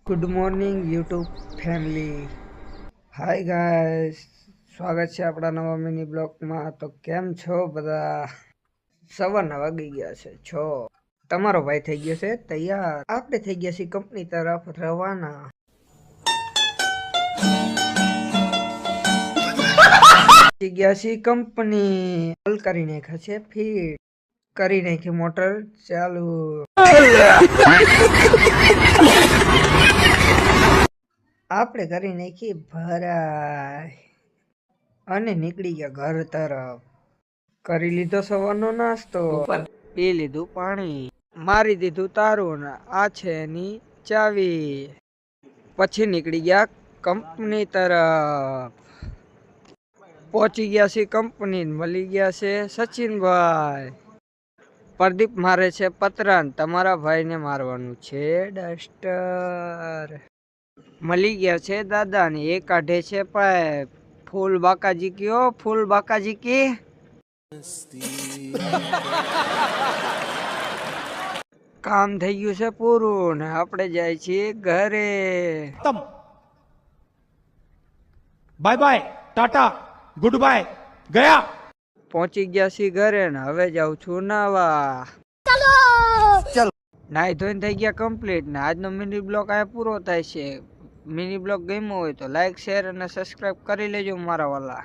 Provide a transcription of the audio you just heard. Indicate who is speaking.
Speaker 1: Good morning YouTube family. Hi guys, સ્વાગત છે આપણા નવા મિની બ્લોગમાં. તો કેમ છો બધા? સવારના વાગી ગયા છે 6. તમારો ભાઈ થઈ ગયો છે તૈયાર. આપણે થઈ ગયા છીએ કંપની તરફ રવાના. થઈ ગયા છીએ કંપની. કોલ કરી નાખ્યા છે ફિટ. કરી નાખી મોટર ચાલુ. આપણે કરી નાખી ભરાય અને નીકળી ગયા ઘર તરફ. કરી લીધો સવારનો નાસ્તો, પી લીધું પાણી, મારી દીધું તારું ને આ છે એની ચાવી. પછી નીકળી ગયા કંપની તરફ. પહોંચી ગયા છે કંપની. મળી ગયા છે સચિનભાઈ. પ્રદીપ મારે છે પતરાન. તમારા ભાઈને મારવાનું છે ડસ્ટર. મળી ગયા છે દાદા ને એ કાઢે છે પાઇપ. ફૂલ બાકાજી કયો, ફૂલ બાકાજી કી. કામ થઈ ગયું છે પૂરું ને આપણે જાય છીએ ઘરે.
Speaker 2: Bye bye, Tata, good bye, ગયા.
Speaker 1: પહોંચી ગયા છીએ ઘરે ને હવે જાઉં છું નાવા. ચલો નાઈ ધોઈને થઈ ગયા કમ્પ્લીટ ને આજનો મિની બ્લોગ આ પૂરો થાય છે. મિની બ્લોગ ગમ્યો હોય તો લાઈક, શેર અને સબસ્ક્રાઇબ કરી લેજો મારા વાલા.